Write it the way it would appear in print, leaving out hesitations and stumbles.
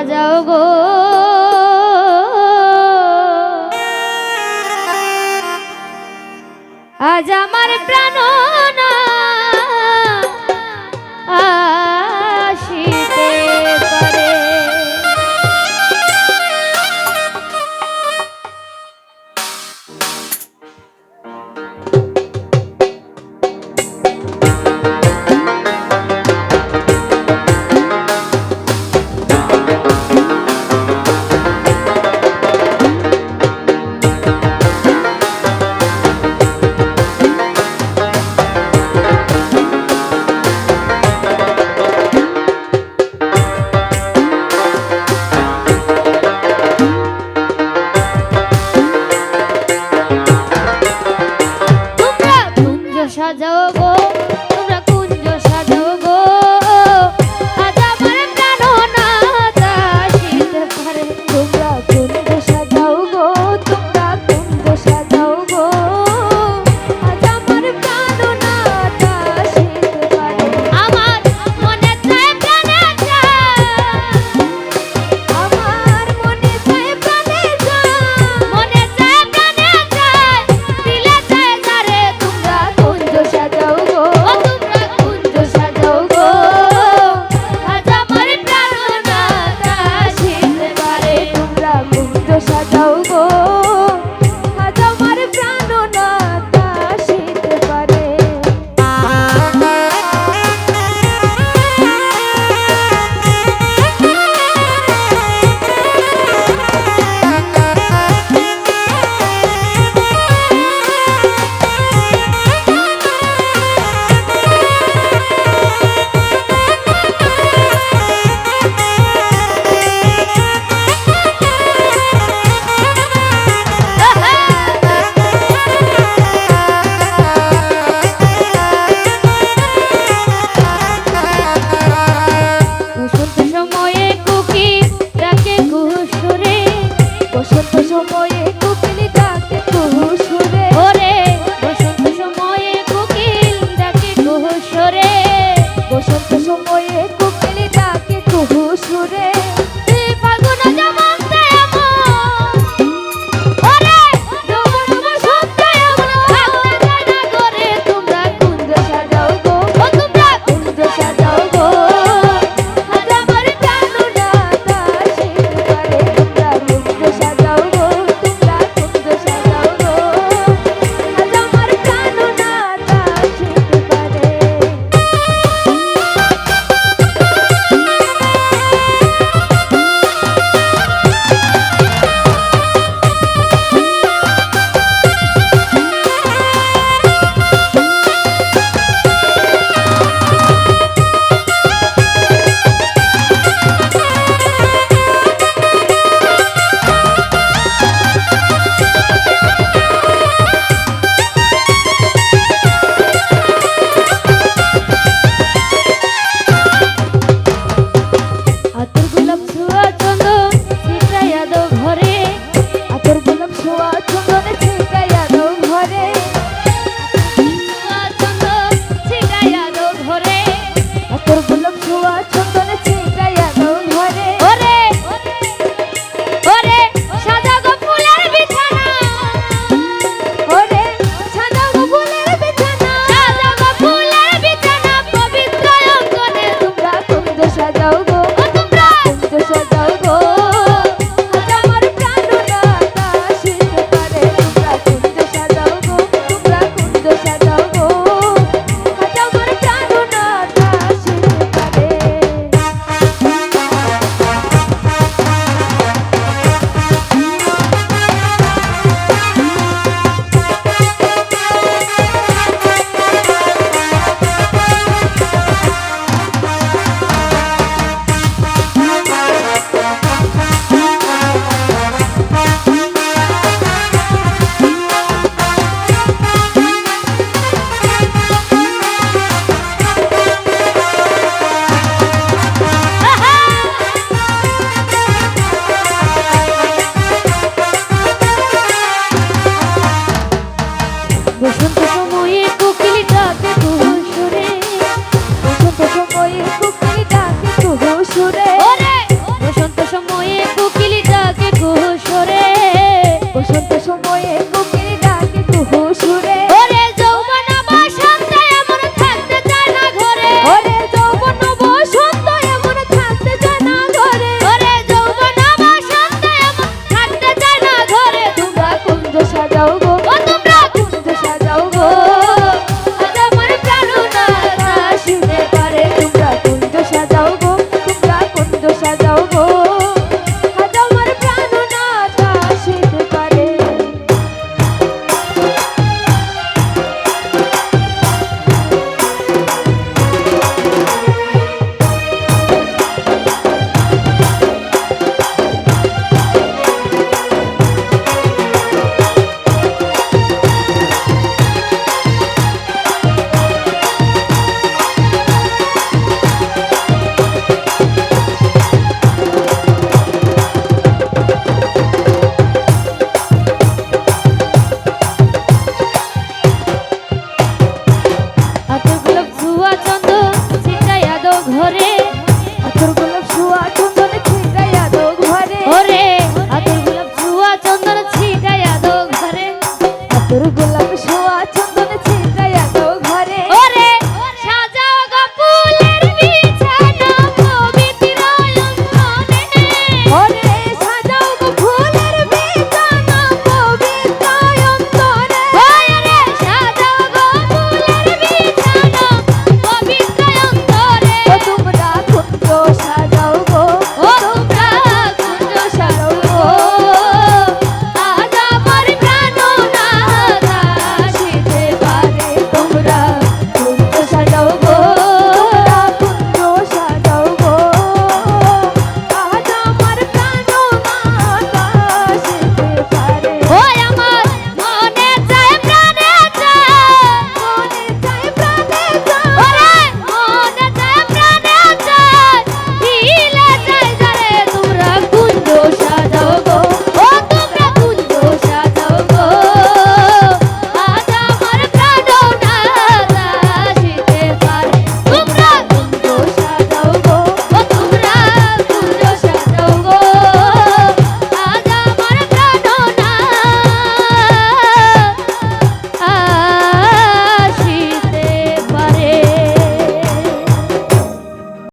সাজাও গো আজ আমার প্রাণনা আসিতে পারে। সাজাও গো তোমরা কুঞ্জ সাজাও গো আজ আমার প্রাণনা আসিতে পারে। তোমরা কুঞ্জ সাজাও গো তোমরা কুঞ্জ সাজাও গো আজ আমার প্রাণনা আসিতে পারে। আমার মনে চায় প্রাণে চায় আমার মনে চায় প্রাণে চায় মনে চায় প্রাণে চায় দিলে চায় যারে তোমরা কুঞ্জ সাজাও গো তোমরা কুঞ্জ সাজাও গো আজ আমার প্রাণনা আসিতে পারে। তোমরা কুঞ্জ সাজাও গো আজ আমার প্রাণনা আসিতে পারে। বসন্ত সময়ে কোকিল ডাকে কুহু সুরে ওরে বসন্ত সময়ে কোকিল ডাকে কুহু সুরে বসন্ত সময়ে কোকিল ডাকে কুহু সুরে ফাগুন জমতে আমার ওরে যৌবন বসন্তে আমার থাকতে চায় না করে। তোমরা কুঞ্জ সাজাও গো তোমরা কুঞ্জ সাজাও গো আজ আমার প্রাণনা আসিতে পারে। তোমরা কুঞ্জ সাজাও গো তোমরা কুঞ্জ সাজাও গো আজ আমার প্রাণনা আসিতে পারে। আতর গোলাপ ছোঁয়া চন্দন ছিটাইয়া দাও ঘরে আতর গোলাপ ছোঁয়া চন্দন ছিটাইয়া দাও ঘরে ছোঁয়া চন্দন ছিটাইয়া দাও ঘরে আতর গোলাপ ছোঁয়া চন্দন ছিটাইয়া দাও ঘরে ওরে ওরে সাজা গো ফুলের বিছানা ওরে সাজা গো ফুলের বিছানা সাজা গো ফুলের বিছানা পবিত্র অঙ্গনে তোমরা কুঞ্জ সাজাও গো কুঞ্জ সাজাও গো আজ আমার প্রাণনা আসিতে পারে। তোমরা কুঞ্জ সাজাও গো তোমরা কুঞ্জ সাজাও গো আজ আমার প্রাণনা আসিতে পারে। বসন্ত সময়ে কোকিল ডাকে কুহু সুরে বসন্ত সময়ে কোকিল ডাকে কুহু সুরে ওরে বসন্ত সাজাও গো ও তোমরা কুঞ্জ সাজাও গো আজ আমার প্রাণনাথ আসিতে পারে তোমরা কুঞ্জ সাজাও গো তোমরা কুঞ্জ সাজাও গো আজ আমার প্রাণনাথ আসিতে পারে ঘরে আতর গোলাপ ছোঁয়া চন্দন ছিটাইয়া দো ঘরে ওরে আতর গোলাপ ছোঁয়া চন্দন ছিটাইয়া দো ঘরে আতর